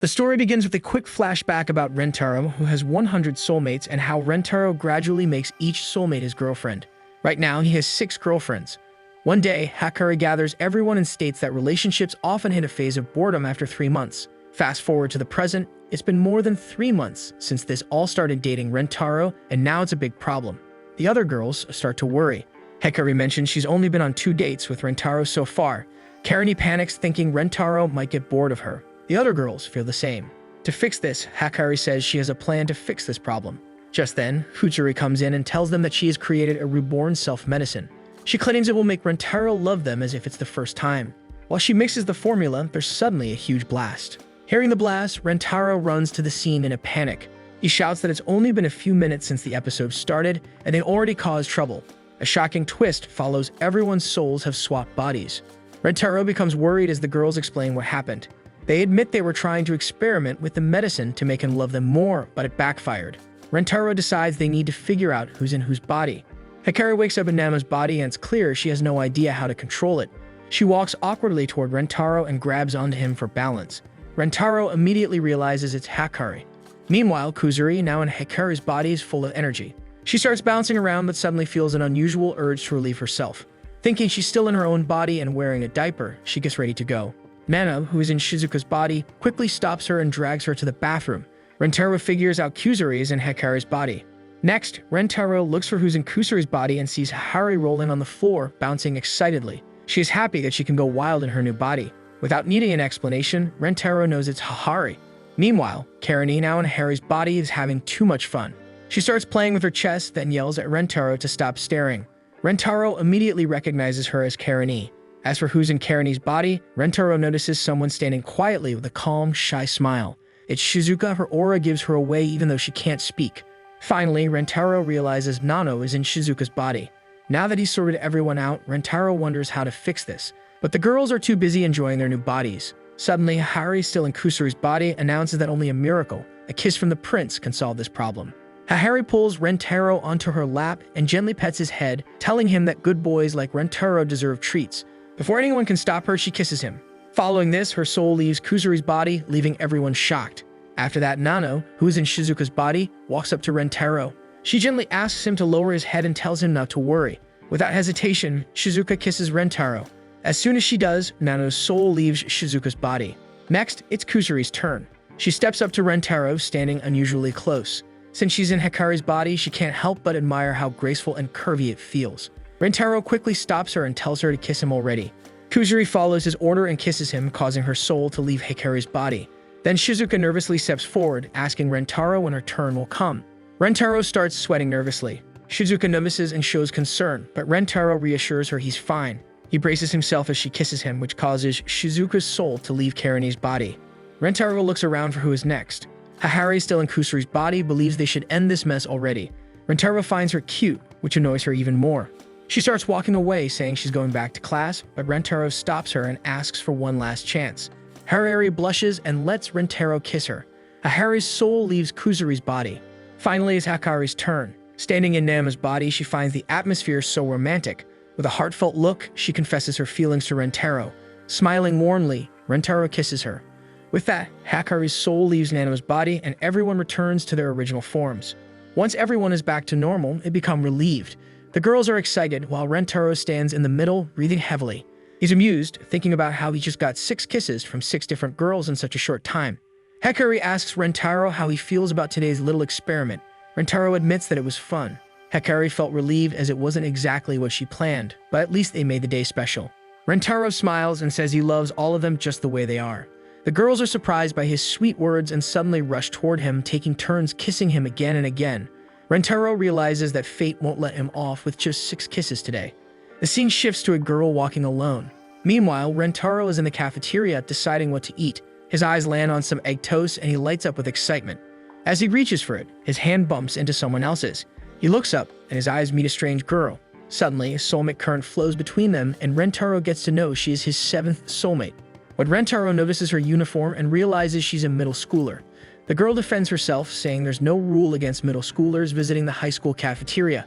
The story begins with a quick flashback about Rentaro, who has 100 soulmates, and how Rentaro gradually makes each soulmate his girlfriend. Right now, he has 6 girlfriends. One day, Hakari gathers everyone and states that relationships often hit a phase of boredom after 3 months. Fast forward to the present, it's been more than 3 months since this all started dating Rentaro, and now it's a big problem. The other girls start to worry. Hakari mentions she's only been on 2 dates with Rentaro so far. Karani panics, thinking Rentaro might get bored of her. The other girls feel the same. To fix this, Hakari says she has a plan to fix this problem. Just then, Futsuri comes in and tells them that she has created a reborn self-medicine. She claims it will make Rentaro love them as if it's the first time. While she mixes the formula, there's suddenly a huge blast. Hearing the blast, Rentaro runs to the scene in a panic. He shouts that it's only been a few minutes since the episode started, and they already caused trouble. A shocking twist follows. Everyone's souls have swapped bodies. Rentaro becomes worried as the girls explain what happened. They admit they were trying to experiment with the medicine to make him love them more, but it backfired. Rentaro decides they need to figure out who's in whose body. Hakari wakes up in Nama's body, and it's clear she has no idea how to control it. She walks awkwardly toward Rentaro and grabs onto him for balance. Rentaro immediately realizes it's Hakari. Meanwhile, Kuzuri, now in Hakari's body, is full of energy. She starts bouncing around but suddenly feels an unusual urge to relieve herself. Thinking she's still in her own body and wearing a diaper, she gets ready to go. Nana, who is in Shizuka's body, quickly stops her and drags her to the bathroom. Rentaro figures out Kuzuri is in Hakari's body. Next, Rentaro looks for who's in Kusuri's body and sees Hakari rolling on the floor, bouncing excitedly. She is happy that she can go wild in her new body. Without needing an explanation, Rentaro knows it's Hakari. Meanwhile, Karani, now in Harry's body, is having too much fun. She starts playing with her chest, then yells at Rentaro to stop staring. Rentaro immediately recognizes her as Karani. As for who's in Karani's body, Rentaro notices someone standing quietly with a calm, shy smile. It's Shizuka. Her aura gives her away even though she can't speak. Finally, Rentaro realizes Nano is in Shizuka's body. Now that he's sorted everyone out, Rentaro wonders how to fix this. But the girls are too busy enjoying their new bodies. Suddenly, Hari, still in Kusuri's body, announces that only a miracle, a kiss from the prince, can solve this problem. Hari pulls Rentaro onto her lap and gently pets his head, telling him that good boys like Rentaro deserve treats. Before anyone can stop her, she kisses him. Following this, her soul leaves Kusuri's body, leaving everyone shocked. After that, Nano, who is in Shizuka's body, walks up to Rentaro. She gently asks him to lower his head and tells him not to worry. Without hesitation, Shizuka kisses Rentaro. As soon as she does, Nano's soul leaves Shizuka's body. Next, it's Kusuri's turn. She steps up to Rentaro, standing unusually close. Since she's in Hakari's body, she can't help but admire how graceful and curvy it feels. Rentaro quickly stops her and tells her to kiss him already. Kusuri follows his order and kisses him, causing her soul to leave Hakari's body. Then Shizuka nervously steps forward, asking Rentaro when her turn will come. Rentaro starts sweating nervously. Shizuka notices and shows concern, but Rentaro reassures her he's fine. He braces himself as she kisses him, which causes Shizuka's soul to leave Karani's body. Rentaro looks around for who is next. Hahari, still in Kusuri's body, believes they should end this mess already. Rentaro finds her cute, which annoys her even more. She starts walking away, saying she's going back to class, but Rentaro stops her and asks for one last chance. Harari blushes and lets Rentaro kiss her. Hahari's soul leaves Kusuri's body. Finally, it's Hakari's turn. Standing in Nama's body, she finds the atmosphere so romantic. With a heartfelt look, she confesses her feelings to Rentaro. Smiling warmly, Rentaro kisses her. With that, Hakari's soul leaves Nama's body and everyone returns to their original forms. Once everyone is back to normal, they become relieved. The girls are excited while Rentaro stands in the middle, breathing heavily. He's amused, thinking about how he just got 6 kisses from 6 different girls in such a short time. Hakari asks Rentaro how he feels about today's little experiment. Rentaro admits that it was fun. Hakari felt relieved as it wasn't exactly what she planned, but at least they made the day special. Rentaro smiles and says he loves all of them just the way they are. The girls are surprised by his sweet words and suddenly rush toward him, taking turns kissing him again and again. Rentaro realizes that fate won't let him off with just 6 kisses today. The scene shifts to a girl walking alone. Meanwhile, Rentaro is in the cafeteria deciding what to eat. His eyes land on some egg toast and he lights up with excitement. As he reaches for it, his hand bumps into someone else's. He looks up and his eyes meet a strange girl. Suddenly, a soulmate current flows between them and Rentaro gets to know she is his 7th soulmate. When Rentaro notices her uniform and realizes she's a middle schooler, the girl defends herself, saying there's no rule against middle schoolers visiting the high school cafeteria.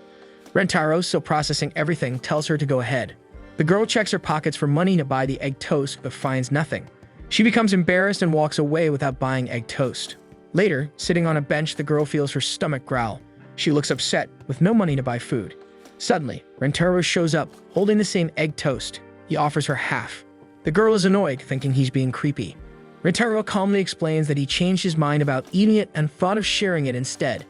Rentaro, still processing everything, tells her to go ahead. The girl checks her pockets for money to buy the egg toast but finds nothing. She becomes embarrassed and walks away without buying egg toast. Later, sitting on a bench, the girl feels her stomach growl. She looks upset, with no money to buy food. Suddenly, Rentaro shows up, holding the same egg toast. He offers her half. The girl is annoyed, thinking he's being creepy. Rentaro calmly explains that he changed his mind about eating it and thought of sharing it instead.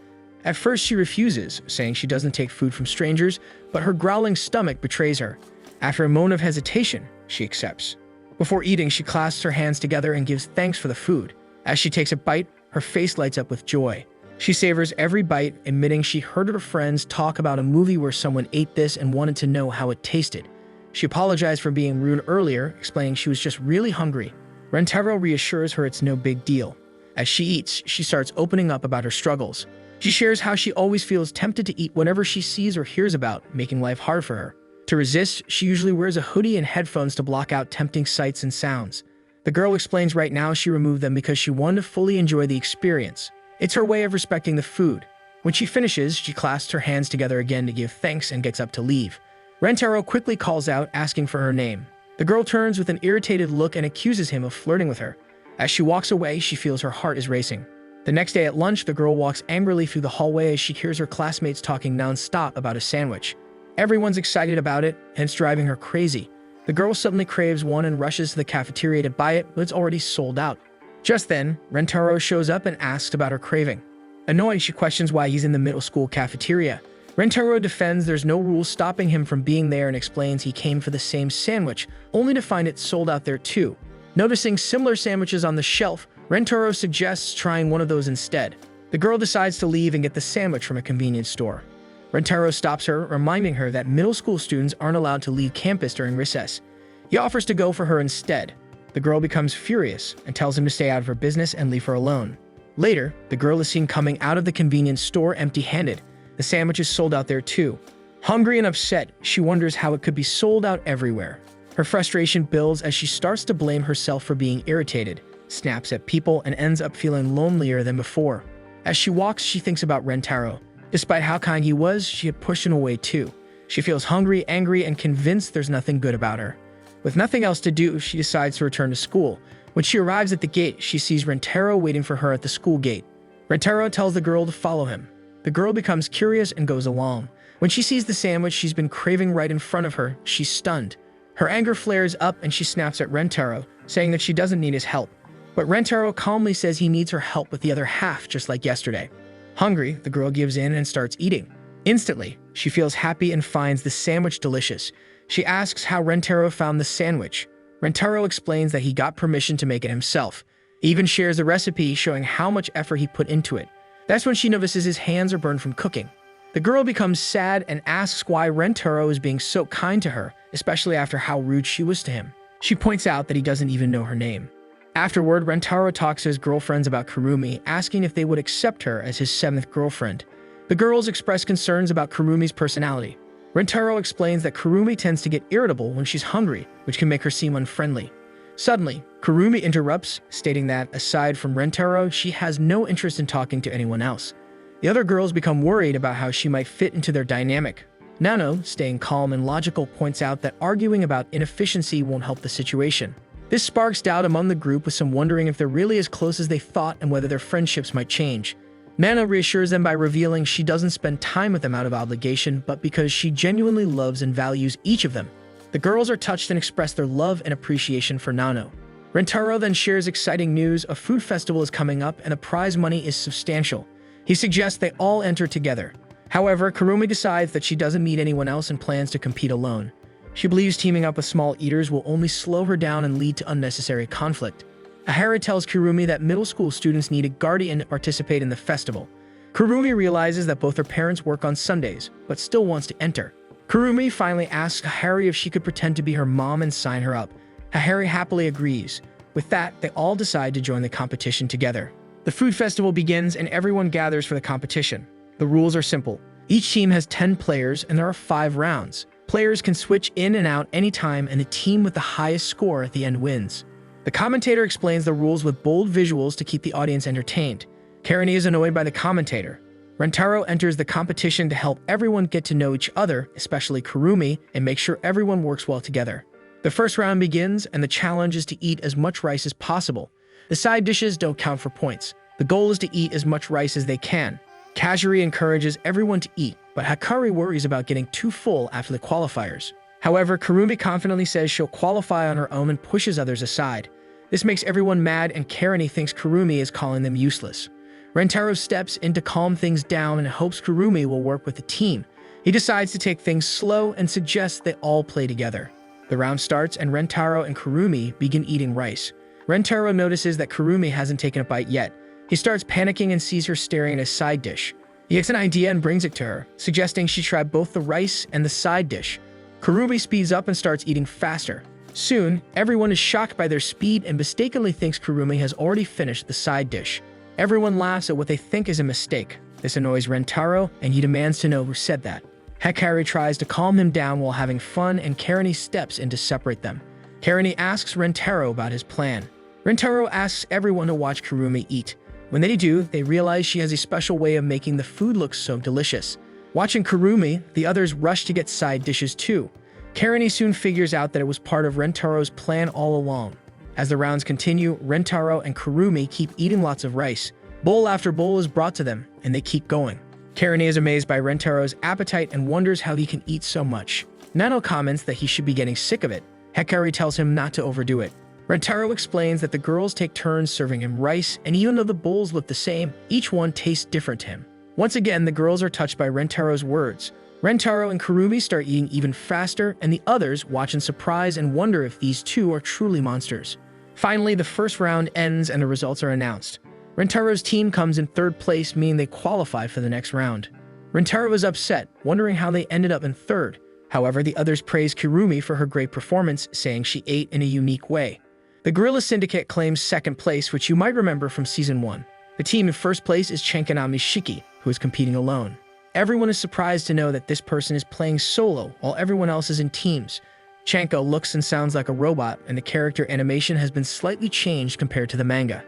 At first, she refuses, saying she doesn't take food from strangers, but her growling stomach betrays her. After a moment of hesitation, she accepts. Before eating, she clasps her hands together and gives thanks for the food. As she takes a bite, her face lights up with joy. She savors every bite, admitting she heard her friends talk about a movie where someone ate this and wanted to know how it tasted. She apologized for being rude earlier, explaining she was just really hungry. Rentaro reassures her it's no big deal. As she eats, she starts opening up about her struggles. She shares how she always feels tempted to eat whatever she sees or hears about, making life hard for her. To resist, she usually wears a hoodie and headphones to block out tempting sights and sounds. The girl explains right now she removed them because she wanted to fully enjoy the experience. It's her way of respecting the food. When she finishes, she clasps her hands together again to give thanks and gets up to leave. Rentaro quickly calls out, asking for her name. The girl turns with an irritated look and accuses him of flirting with her. As she walks away, she feels her heart is racing. The next day at lunch, the girl walks angrily through the hallway as she hears her classmates talking non-stop about a sandwich. Everyone's excited about it, and it's driving her crazy. The girl suddenly craves one and rushes to the cafeteria to buy it, but it's already sold out. Just then, Rentaro shows up and asks about her craving. Annoyed, she questions why he's in the middle school cafeteria. Rentaro defends there's no rules stopping him from being there and explains he came for the same sandwich, only to find it sold out there too. Noticing similar sandwiches on the shelf, Rentaro suggests trying one of those instead. The girl decides to leave and get the sandwich from a convenience store. Rentaro stops her, reminding her that middle school students aren't allowed to leave campus during recess. He offers to go for her instead. The girl becomes furious and tells him to stay out of her business and leave her alone. Later, the girl is seen coming out of the convenience store empty-handed. The sandwich is sold out there too. Hungry and upset, she wonders how it could be sold out everywhere. Her frustration builds as she starts to blame herself for being irritated, snaps at people, and ends up feeling lonelier than before. As she walks, she thinks about Rentaro. Despite how kind he was, she had pushed him away too. She feels hungry, angry, and convinced there's nothing good about her. With nothing else to do, she decides to return to school. When she arrives at the gate, she sees Rentaro waiting for her at the school gate. Rentaro tells the girl to follow him. The girl becomes curious and goes along. When she sees the sandwich she's been craving right in front of her, she's stunned. Her anger flares up and she snaps at Rentaro, saying that she doesn't need his help. But Rentaro calmly says he needs her help with the other half, just like yesterday. Hungry, the girl gives in and starts eating. Instantly, she feels happy and finds the sandwich delicious. She asks how Rentaro found the sandwich. Rentaro explains that he got permission to make it himself. He even shares the recipe, showing how much effort he put into it. That's when she notices his hands are burned from cooking. The girl becomes sad and asks why Rentaro is being so kind to her, especially after how rude she was to him. She points out that he doesn't even know her name. Afterward, Rentaro talks to his girlfriends about Kurumi, asking if they would accept her as his 7th girlfriend. The girls express concerns about Kurumi's personality. Rentaro explains that Kurumi tends to get irritable when she's hungry, which can make her seem unfriendly. Suddenly, Kurumi interrupts, stating that, aside from Rentaro, she has no interest in talking to anyone else. The other girls become worried about how she might fit into their dynamic. Nano, staying calm and logical, points out that arguing about inefficiency won't help the situation. This sparks doubt among the group, with some wondering if they're really as close as they thought and whether their friendships might change. Nano reassures them by revealing she doesn't spend time with them out of obligation, but because she genuinely loves and values each of them. The girls are touched and express their love and appreciation for Nano. Rentaro then shares exciting news: a food festival is coming up and the prize money is substantial. He suggests they all enter together. However, Kurumi decides that she doesn't meet anyone else and plans to compete alone. She believes teaming up with small eaters will only slow her down and lead to unnecessary conflict. Ahara tells Kurumi that middle school students need a guardian to participate in the festival. Kurumi realizes that both her parents work on Sundays, but still wants to enter. Kurumi finally asks Ahara if she could pretend to be her mom and sign her up. Ahara happily agrees. With that, they all decide to join the competition together. The food festival begins and everyone gathers for the competition. The rules are simple. Each team has 10 players and there are 5 rounds. Players can switch in and out anytime, and the team with the highest score at the end wins. The commentator explains the rules with bold visuals to keep the audience entertained. Karani is annoyed by the commentator. Rentaro enters the competition to help everyone get to know each other, especially Kurumi, and make sure everyone works well together. The first round begins, and the challenge is to eat as much rice as possible. The side dishes don't count for points. The goal is to eat as much rice as they can. Kajiri encourages everyone to eat, but Hakari worries about getting too full after the qualifiers. However, Kurumi confidently says she'll qualify on her own and pushes others aside. This makes everyone mad, and Karani thinks Kurumi is calling them useless. Rentaro steps in to calm things down and hopes Kurumi will work with the team. He decides to take things slow and suggests they all play together. The round starts, and Rentaro and Kurumi begin eating rice. Rentaro notices that Kurumi hasn't taken a bite yet. He starts panicking and sees her staring at a side dish. He gets an idea and brings it to her, suggesting she try both the rice and the side dish. Kurumi speeds up and starts eating faster. Soon, everyone is shocked by their speed and mistakenly thinks Kurumi has already finished the side dish. Everyone laughs at what they think is a mistake. This annoys Rentaro, and he demands to know who said that. Hakari tries to calm him down while having fun, and Karani steps in to separate them. Karani asks Rentaro about his plan. Rentaro asks everyone to watch Kurumi eat. When they do, they realize she has a special way of making the food look so delicious. Watching Kurumi, the others rush to get side dishes too. Karani soon figures out that it was part of Rentaro's plan all along. As the rounds continue, Rentaro and Kurumi keep eating lots of rice. Bowl after bowl is brought to them, and they keep going. Karani is amazed by Rentaro's appetite and wonders how he can eat so much. Nano comments that he should be getting sick of it. Hakari tells him not to overdo it. Rentaro explains that the girls take turns serving him rice, and even though the bowls look the same, each one tastes different to him. Once again, the girls are touched by Rentaro's words. Rentaro and Kurumi start eating even faster, and the others watch in surprise and wonder if these two are truly monsters. Finally, the first round ends and the results are announced. Rentaro's team comes in third place, meaning they qualify for the next round. Rentaro is upset, wondering how they ended up in third. However, the others praise Kurumi for her great performance, saying she ate in a unique way. The Guerrilla Syndicate claims second place, which you might remember from Season 1. The team in first place is Chenkanami Shiki, who is competing alone. Everyone is surprised to know that this person is playing solo, while everyone else is in teams. Chanko looks and sounds like a robot, and the character animation has been slightly changed compared to the manga.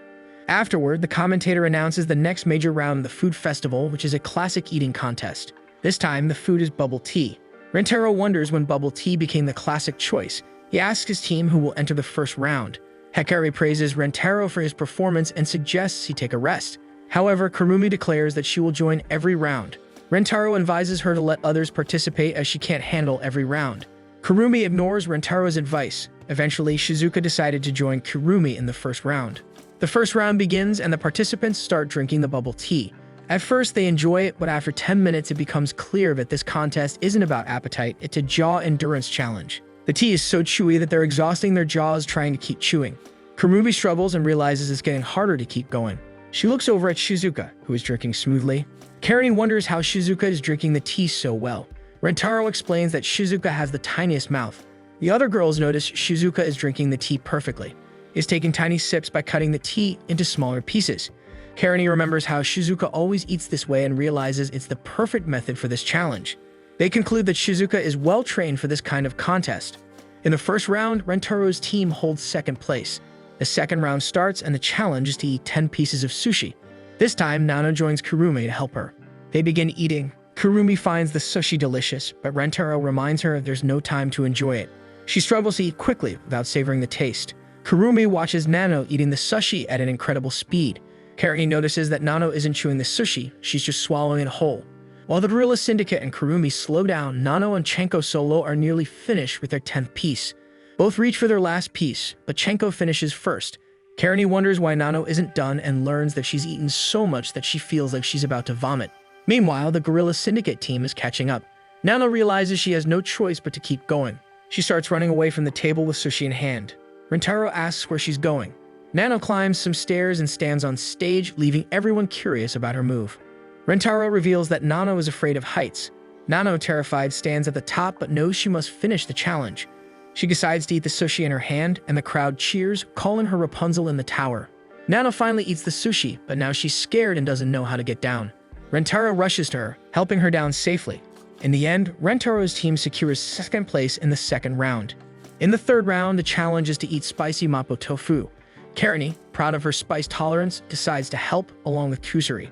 Afterward, the commentator announces the next major round of the food festival, which is a classic eating contest. This time, the food is bubble tea. Rentaro wonders when bubble tea became the classic choice. He asks his team who will enter the first round. Hakari praises Rentaro for his performance and suggests he take a rest. However, Kurumi declares that she will join every round. Rentaro advises her to let others participate as she can't handle every round. Kurumi ignores Rentaro's advice. Eventually, Shizuka decided to join Kurumi in the first round. The first round begins, and the participants start drinking the bubble tea. At first, they enjoy it, but after 10 minutes, it becomes clear that this contest isn't about appetite, it's a jaw endurance challenge. The tea is so chewy that they're exhausting their jaws trying to keep chewing. Kurumi struggles and realizes it's getting harder to keep going. She looks over at Shizuka, who is drinking smoothly. Karani wonders how Shizuka is drinking the tea so well. Rentaro explains that Shizuka has the tiniest mouth. The other girls notice Shizuka is drinking the tea perfectly. He is taking tiny sips by cutting the tea into smaller pieces. Karani remembers how Shizuka always eats this way and realizes it's the perfect method for this challenge. They conclude that Shizuka is well trained for this kind of contest. In the first round, Rentaro's team holds second place. The second round starts, and the challenge is to eat 10 pieces of sushi. This time, Nano joins Kurumi to help her. They begin eating. Kurumi finds the sushi delicious, but Rentaro reminds her there's no time to enjoy it. She struggles to eat quickly without savoring the taste. Kurumi watches Nano eating the sushi at an incredible speed. Karani notices that Nano isn't chewing the sushi, she's just swallowing it whole. While the Guerrilla Syndicate and Kurumi slow down, Nano and Chenko Solo are nearly finished with their 10th piece. Both reach for their last piece, but Chenko finishes first. Karani wonders why Nano isn't done and learns that she's eaten so much that she feels like she's about to vomit. Meanwhile, the Guerrilla Syndicate team is catching up. Nano realizes she has no choice but to keep going. She starts running away from the table with sushi in hand. Rentaro asks where she's going. Nano climbs some stairs and stands on stage, leaving everyone curious about her move. Rentaro reveals that Nano is afraid of heights. Nano, terrified, stands at the top but knows she must finish the challenge. She decides to eat the sushi in her hand, and the crowd cheers, calling her Rapunzel in the tower. Nano finally eats the sushi, but now she's scared and doesn't know how to get down. Rentaro rushes to her, helping her down safely. In the end, Rentaro's team secures second place in the second round. In the third round, the challenge is to eat spicy mapo tofu. Karani, proud of her spice tolerance, decides to help along with Kusuri.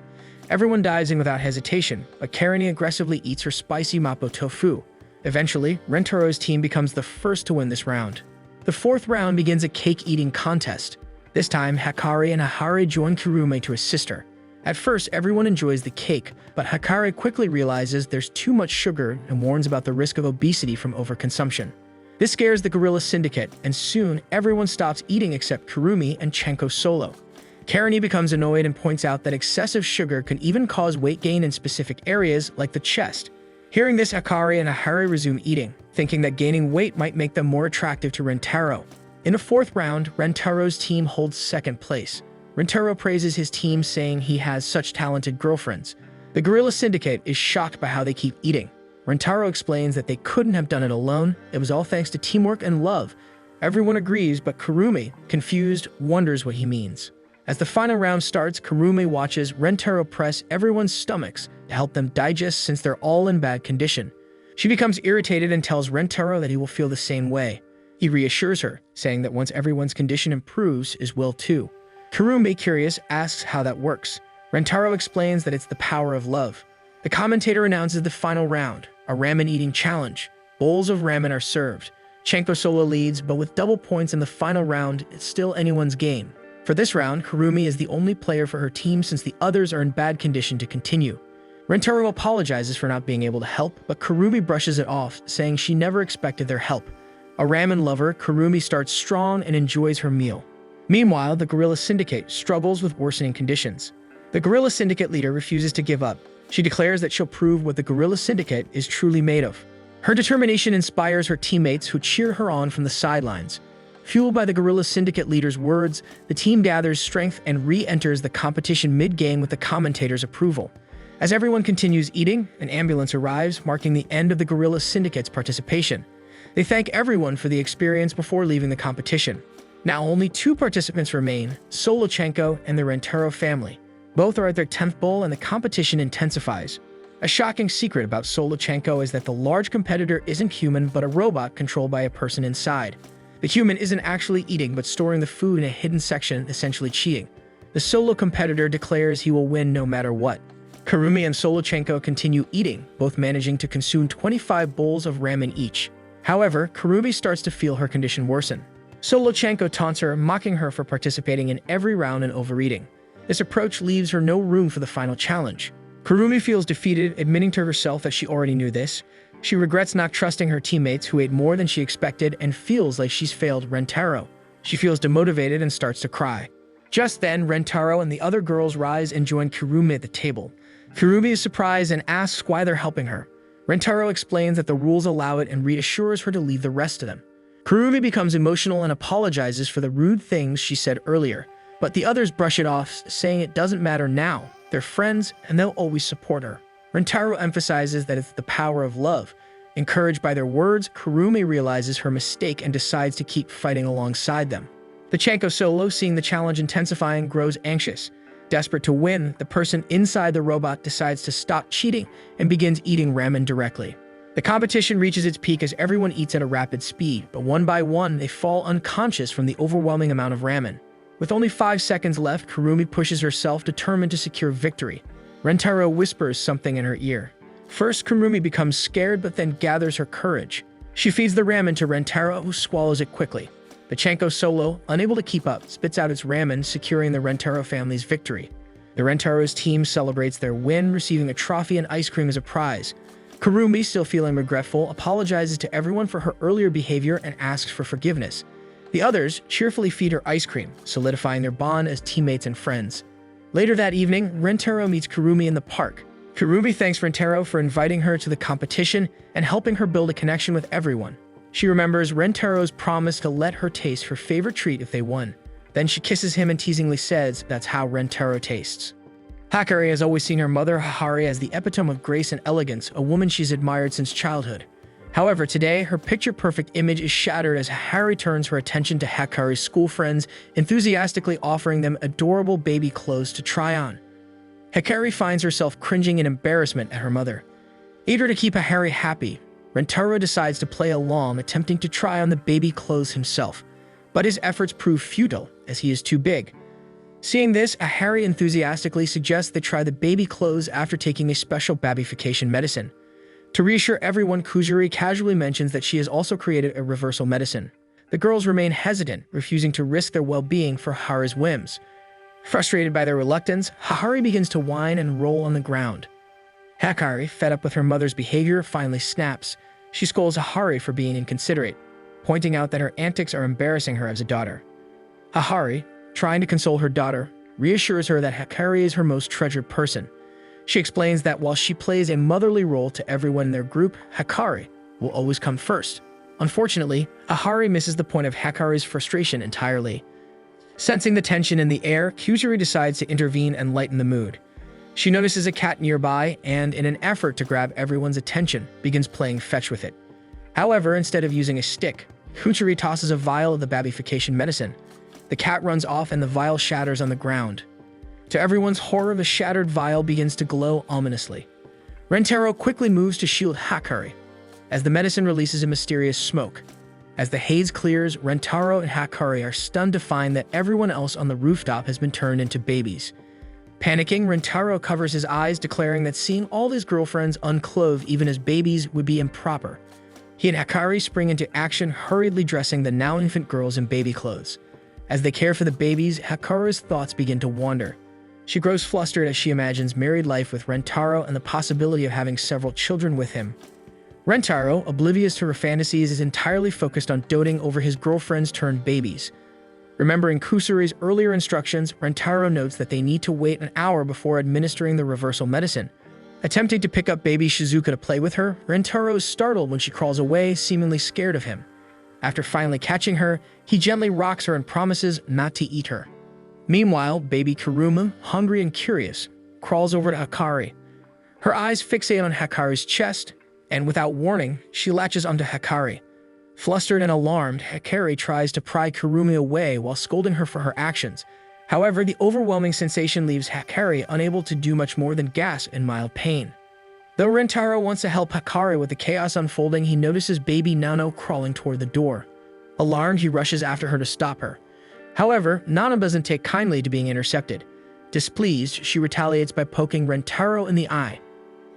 Everyone dives in without hesitation, but Karani aggressively eats her spicy mapo tofu. Eventually, Rentaro's team becomes the first to win this round. The fourth round begins a cake-eating contest. This time, Hikari and Hahari join Kurume to assist her. At first, everyone enjoys the cake, but Hikari quickly realizes there's too much sugar and warns about the risk of obesity from overconsumption. This scares the Gorilla Syndicate, and soon everyone stops eating except Kurumi and Chenko Solo. Karani becomes annoyed and points out that excessive sugar can even cause weight gain in specific areas like the chest. Hearing this, Hikari and Hahari resume eating, thinking that gaining weight might make them more attractive to Rentaro. In the fourth round, Rentaro's team holds second place. Rentaro praises his team, saying he has such talented girlfriends. The Gorilla Syndicate is shocked by how they keep eating. Rentaro explains that they couldn't have done it alone. It was all thanks to teamwork and love. Everyone agrees, but Kurumi, confused, wonders what he means. As the final round starts, Kurumi watches Rentaro press everyone's stomachs to help them digest since they're all in bad condition. She becomes irritated and tells Rentaro that he will feel the same way. He reassures her, saying that once everyone's condition improves, his will too. Kurumi, curious, asks how that works. Rentaro explains that it's the power of love. The commentator announces the final round, a ramen eating challenge. Bowls of ramen are served. Chenko Solo leads, but with double points in the final round, it's still anyone's game. For this round, Kurumi is the only player for her team since the others are in bad condition to continue. Rentaro apologizes for not being able to help, but Kurumi brushes it off, saying she never expected their help. A ramen lover, Kurumi starts strong and enjoys her meal. Meanwhile, the Gorilla Syndicate struggles with worsening conditions. The Gorilla Syndicate leader refuses to give up. She declares that she'll prove what the Gorilla Syndicate is truly made of. Her determination inspires her teammates who cheer her on from the sidelines. Fueled by the Gorilla Syndicate leader's words, the team gathers strength and re-enters the competition mid-game with the commentator's approval. As everyone continues eating, an ambulance arrives, marking the end of the Gorilla Syndicate's participation. They thank everyone for the experience before leaving the competition. Now only 2 participants remain, Solochenko and the Rentaro family. Both are at their 10th bowl and the competition intensifies. A shocking secret about Solochenko is that the large competitor isn't human but a robot controlled by a person inside. The human isn't actually eating but storing the food in a hidden section, essentially cheating. The solo competitor declares he will win no matter what. Kurumi and Solochenko continue eating, both managing to consume 25 bowls of ramen each. However, Kurumi starts to feel her condition worsen. Solochenko taunts her, mocking her for participating in every round and overeating. This approach leaves her no room for the final challenge. Kurumi feels defeated, admitting to herself that she already knew this. She regrets not trusting her teammates who ate more than she expected and feels like she's failed Rentaro. She feels demotivated and starts to cry. Just then, Rentaro and the other girls rise and join Kurumi at the table. Kurumi is surprised and asks why they're helping her. Rentaro explains that the rules allow it and reassures her to leave the rest of them. Kurumi becomes emotional and apologizes for the rude things she said earlier, but the others brush it off, saying it doesn't matter now. They're friends and they'll always support her. Rentaro emphasizes that it's the power of love. Encouraged by their words, Kurumi realizes her mistake and decides to keep fighting alongside them. The Chenko Solo, seeing the challenge intensifying, grows anxious. Desperate to win, the person inside the robot decides to stop cheating and begins eating ramen directly. The competition reaches its peak as everyone eats at a rapid speed, but one by one, they fall unconscious from the overwhelming amount of ramen. With only 5 seconds left, Kurumi pushes herself, determined to secure victory. Rentaro whispers something in her ear. First, Kurumi becomes scared, but then gathers her courage. She feeds the ramen to Rentaro, who swallows it quickly. The Chenko Solo, unable to keep up, spits out its ramen, securing the Rentaro family's victory. The Rentaro's team celebrates their win, receiving a trophy and ice cream as a prize. Kurumi, still feeling regretful, apologizes to everyone for her earlier behavior and asks for forgiveness. The others cheerfully feed her ice cream, solidifying their bond as teammates and friends. Later that evening, Rentaro meets Kurumi in the park. Kurumi thanks Rentaro for inviting her to the competition and helping her build a connection with everyone. She remembers Rentaro's promise to let her taste her favorite treat if they won. Then she kisses him and teasingly says that's how Rentaro tastes. Hikari has always seen her mother, Hahari, as the epitome of grace and elegance, a woman she's admired since childhood. However, today, her picture-perfect image is shattered as Hahari turns her attention to Hikari's school friends, enthusiastically offering them adorable baby clothes to try on. Hikari finds herself cringing in embarrassment at her mother. Eager to keep Hahari happy, Rentaro decides to play along, attempting to try on the baby clothes himself. But his efforts prove futile, as he is too big. Seeing this, Hahari enthusiastically suggests they try the baby clothes after taking a special babification medicine. To reassure everyone, Kuzuri casually mentions that she has also created a reversal medicine. The girls remain hesitant, refusing to risk their well-being for Hahari's whims. Frustrated by their reluctance, Hahari begins to whine and roll on the ground. Hikari, fed up with her mother's behavior, finally snaps. She scolds Hahari for being inconsiderate, pointing out that her antics are embarrassing her as a daughter. Hahari, trying to console her daughter, reassures her that Hikari is her most treasured person. She explains that while she plays a motherly role to everyone in their group, Hikari will always come first. Unfortunately, Hahari misses the point of Hikari's frustration entirely. Sensing the tension in the air, Kusuri decides to intervene and lighten the mood. She notices a cat nearby and, in an effort to grab everyone's attention, begins playing fetch with it. However, instead of using a stick, Kusuri tosses a vial of the babification medicine. The cat runs off and the vial shatters on the ground. To everyone's horror, the shattered vial begins to glow ominously. Rentaro quickly moves to shield Hikari, as the medicine releases a mysterious smoke. As the haze clears, Rentaro and Hikari are stunned to find that everyone else on the rooftop has been turned into babies. Panicking, Rentaro covers his eyes, declaring that seeing all his girlfriends unclothed even as babies would be improper. He and Hikari spring into action, hurriedly dressing the now-infant girls in baby clothes. As they care for the babies, Hikari's thoughts begin to wander. She grows flustered as she imagines married life with Rentaro and the possibility of having several children with him. Rentaro, oblivious to her fantasies, is entirely focused on doting over his girlfriends turned babies. Remembering Kusuri's earlier instructions, Rentaro notes that they need to wait an hour before administering the reversal medicine. Attempting to pick up baby Shizuka to play with her, Rentaro is startled when she crawls away, seemingly scared of him. After finally catching her, he gently rocks her and promises not to eat her. Meanwhile, baby Kuruma, hungry and curious, crawls over to Hikari. Her eyes fixate on Hikari's chest, and without warning, she latches onto Hikari. Flustered and alarmed, Hikari tries to pry Kurumi away while scolding her for her actions. However, the overwhelming sensation leaves Hikari unable to do much more than gasp in mild pain. Though Rentaro wants to help Hikari with the chaos unfolding, he notices baby Nano crawling toward the door. Alarmed, he rushes after her to stop her. However, Nano doesn't take kindly to being intercepted. Displeased, she retaliates by poking Rentaro in the eye.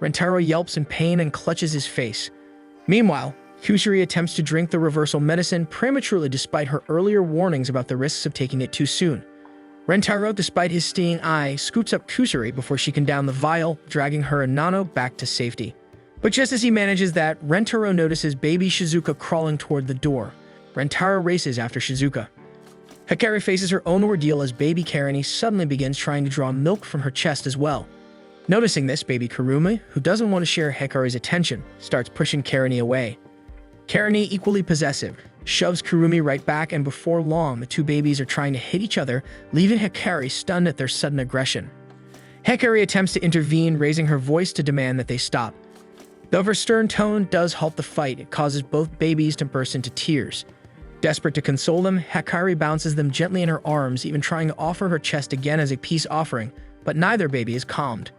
Rentaro yelps in pain and clutches his face. Meanwhile, Kusuri attempts to drink the reversal medicine prematurely despite her earlier warnings about the risks of taking it too soon. Rentaro, despite his stinging eye, scoots up Kusuri before she can down the vial, dragging her and Nano back to safety. But just as he manages that, Rentaro notices baby Shizuka crawling toward the door. Rentaro races after Shizuka. Hikari faces her own ordeal as baby Karani suddenly begins trying to draw milk from her chest as well. Noticing this, baby Kurumi, who doesn't want to share Hikari's attention, starts pushing Karani away. Karani, equally possessive, shoves Kurumi right back, and before long, the two babies are trying to hit each other, leaving Hikari stunned at their sudden aggression. Hikari attempts to intervene, raising her voice to demand that they stop. Though her stern tone does halt the fight, it causes both babies to burst into tears. Desperate to console them, Hikari bounces them gently in her arms, even trying to offer her chest again as a peace offering, but neither baby is calmed.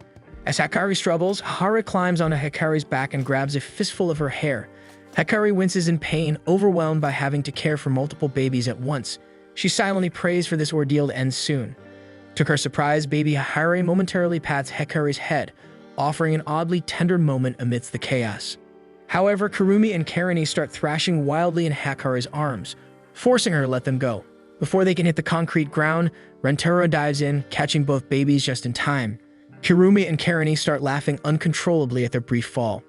As Hikari struggles, Hahari climbs onto Hikari's back and grabs a fistful of her hair. Hikari winces in pain, overwhelmed by having to care for multiple babies at once. She silently prays for this ordeal to end soon. To her surprise, baby Hahari momentarily pats Hikari's head, offering an oddly tender moment amidst the chaos. However, Kurumi and Karani start thrashing wildly in Hikari's arms, forcing her to let them go. Before they can hit the concrete ground, Rentaro dives in, catching both babies just in time. Kurumi and Karani start laughing uncontrollably at their brief fall.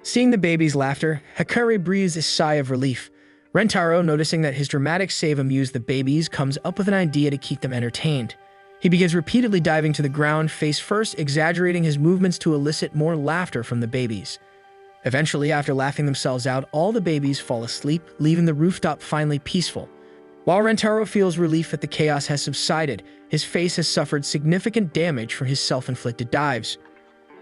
Seeing the baby's laughter, Hikari breathes a sigh of relief. Rentaro, noticing that his dramatic save amused the babies, comes up with an idea to keep them entertained. He begins repeatedly diving to the ground, face first, exaggerating his movements to elicit more laughter from the babies. Eventually, after laughing themselves out, all the babies fall asleep, leaving the rooftop finally peaceful. While Rentaro feels relief that the chaos has subsided, his face has suffered significant damage from his self-inflicted dives.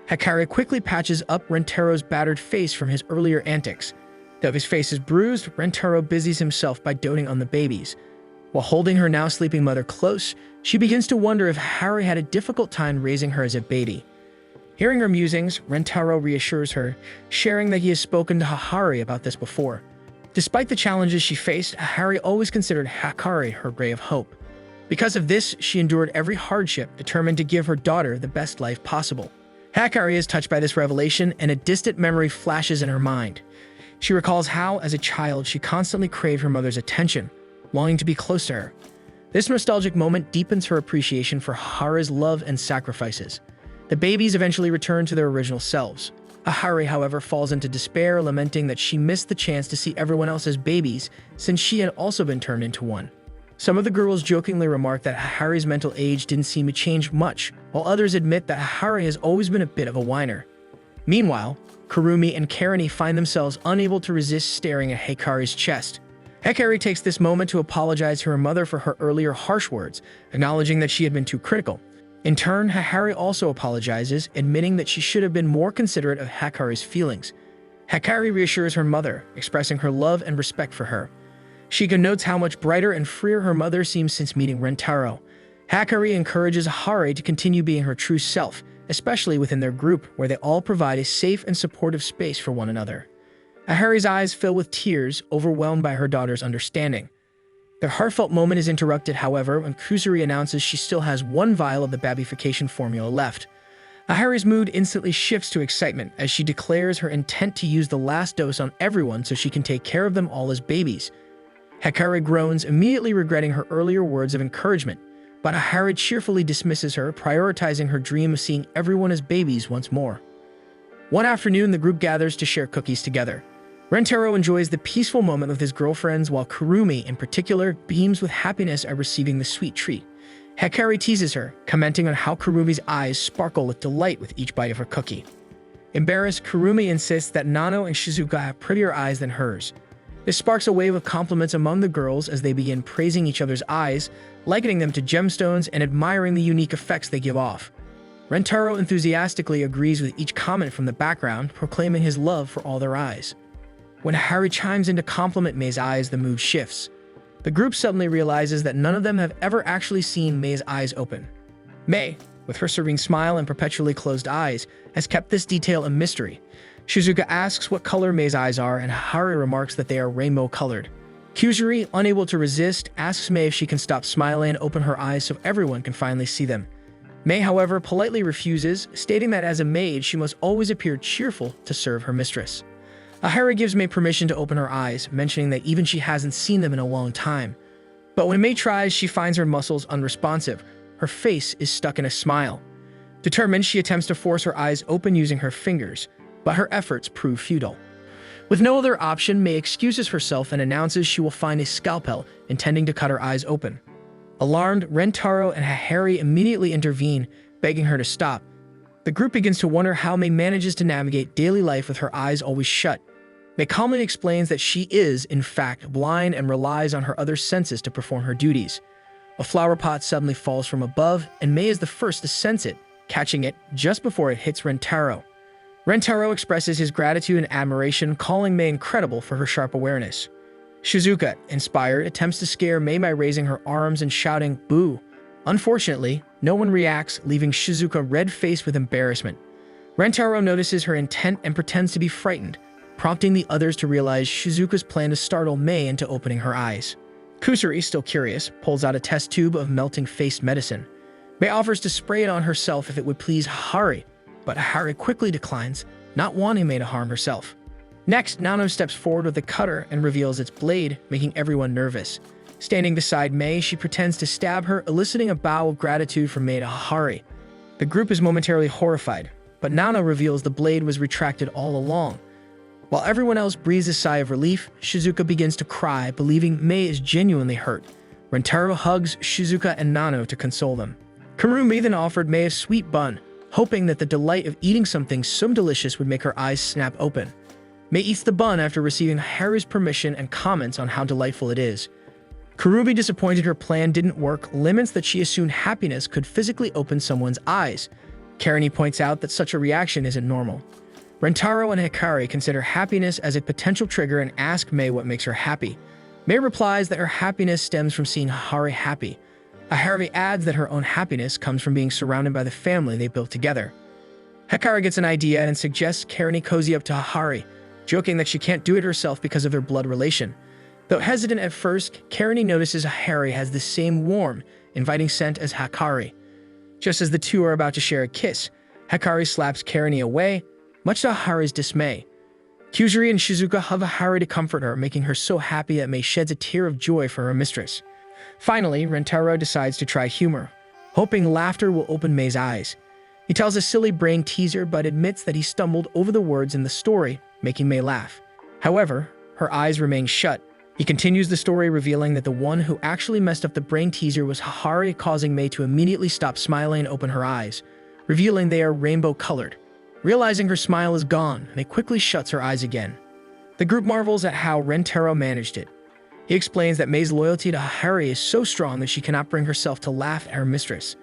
Hikari quickly patches up Rentaro's battered face from his earlier antics. Though his face is bruised, Rentaro busies himself by doting on the babies. While holding her now sleeping mother close, she begins to wonder if Hahari had a difficult time raising her as a baby. Hearing her musings, Rentaro reassures her, sharing that he has spoken to Hahari about this before. Despite the challenges she faced, Hahari always considered Hikari her ray of hope. Because of this, she endured every hardship, determined to give her daughter the best life possible. Hikari is touched by this revelation, and a distant memory flashes in her mind. She recalls how, as a child, she constantly craved her mother's attention, longing to be close to her. This nostalgic moment deepens her appreciation for Haru's love and sacrifices. The babies eventually return to their original selves. Ahari, however, falls into despair, lamenting that she missed the chance to see everyone else as babies since she had also been turned into one. Some of the girls jokingly remark that Ahari's mental age didn't seem to change much, while others admit that Ahari has always been a bit of a whiner. Meanwhile, Kurumi and Karani find themselves unable to resist staring at Hikari's chest. Hikari takes this moment to apologize to her mother for her earlier harsh words, acknowledging that she had been too critical. In turn, Hikari also apologizes, admitting that she should have been more considerate of Hikari's feelings. Hikari reassures her mother, expressing her love and respect for her. Shika notes how much brighter and freer her mother seems since meeting Rentaro. Hikari encourages Ahari to continue being her true self, especially within their group, where they all provide a safe and supportive space for one another. Ahari's eyes fill with tears, overwhelmed by her daughter's understanding. Their heartfelt moment is interrupted, however, when Kusuri announces she still has one vial of the babification formula left. Ahari's mood instantly shifts to excitement as she declares her intent to use the last dose on everyone so she can take care of them all as babies. Hikari groans, immediately regretting her earlier words of encouragement, but Ahari cheerfully dismisses her, prioritizing her dream of seeing everyone as babies once more. One afternoon, the group gathers to share cookies together. Rentaro enjoys the peaceful moment with his girlfriends, while Kurumi, in particular, beams with happiness at receiving the sweet treat. Hikari teases her, commenting on how Kurumi's eyes sparkle with delight with each bite of her cookie. Embarrassed, Kurumi insists that Nano and Shizuka have prettier eyes than hers. This sparks a wave of compliments among the girls as they begin praising each other's eyes, likening them to gemstones and admiring the unique effects they give off. Rentaro enthusiastically agrees with each comment from the background, proclaiming his love for all their eyes. When Ahari chimes in to compliment Mei's eyes, the mood shifts. The group suddenly realizes that none of them have ever actually seen Mei's eyes open. Mei, with her serene smile and perpetually closed eyes, has kept this detail a mystery. Shizuka asks what color Mei's eyes are, and Ahari remarks that they are rainbow-colored. Kusuri, unable to resist, asks Mei if she can stop smiling and open her eyes so everyone can finally see them. Mei, however, politely refuses, stating that as a maid, she must always appear cheerful to serve her mistress. Ahari gives Mei permission to open her eyes, mentioning that even she hasn't seen them in a long time. But when Mei tries, she finds her muscles unresponsive. Her face is stuck in a smile. Determined, she attempts to force her eyes open using her fingers, but her efforts prove futile. With no other option, Mei excuses herself and announces she will find a scalpel, intending to cut her eyes open. Alarmed, Rentaro and Ahari immediately intervene, begging her to stop. The group begins to wonder how Mei manages to navigate daily life with her eyes always shut. Mei calmly explains that she is, in fact, blind and relies on her other senses to perform her duties. A flower pot suddenly falls from above, and Mei is the first to sense it, catching it just before it hits Rentaro. Rentaro expresses his gratitude and admiration, calling Mei incredible for her sharp awareness. Shizuka, inspired, attempts to scare Mei by raising her arms and shouting, "Boo!" Unfortunately, no one reacts, leaving Shizuka red-faced with embarrassment. Rentaro notices her intent and pretends to be frightened, prompting the others to realize Shizuka's plan to startle Mei into opening her eyes. Kusuri, still curious, pulls out a test tube of melting face medicine. Mei offers to spray it on herself if it would please Ahari, but Ahari quickly declines, not wanting Mei to harm herself. Next, Nano steps forward with a cutter and reveals its blade, making everyone nervous. Standing beside Mei, she pretends to stab her, eliciting a bow of gratitude from Mei to Ahari. The group is momentarily horrified, but Nano reveals the blade was retracted all along. While everyone else breathes a sigh of relief, Shizuka begins to cry, believing Mei is genuinely hurt. Rentaro hugs Shizuka and Nano to console them. Kurumi then offered Mei a sweet bun, hoping that the delight of eating something so delicious would make her eyes snap open. Mei eats the bun after receiving Harry's permission and comments on how delightful it is. Kurumi, disappointed her plan didn't work, laments that she assumed happiness could physically open someone's eyes. Karani points out that such a reaction isn't normal. Rentaro and Hikari consider happiness as a potential trigger and ask Mei what makes her happy. Mei replies that her happiness stems from seeing Ahari happy. Ahari adds that her own happiness comes from being surrounded by the family they built together. Hikari gets an idea and suggests Karani cozy up to Ahari, joking that she can't do it herself because of their blood relation. Though hesitant at first, Karani notices Ahari has the same warm, inviting scent as Hikari. Just as the two are about to share a kiss, Hikari slaps Karani away, much to Ahari's dismay. Kyuzuri and Shizuka hug Hahari to comfort her, making her so happy that Mei sheds a tear of joy for her mistress. Finally, Rentaro decides to try humor, hoping laughter will open Mei's eyes. He tells a silly brain teaser but admits that he stumbled over the words in the story, making Mei laugh. However, her eyes remain shut. He continues the story, revealing that the one who actually messed up the brain teaser was Hahari, causing Mei to immediately stop smiling and open her eyes, revealing they are rainbow-colored. Realizing her smile is gone, Mei quickly shuts her eyes again. The group marvels at how Rentaro managed it. He explains that Mei's loyalty to Hahari is so strong that she cannot bring herself to laugh at her mistress.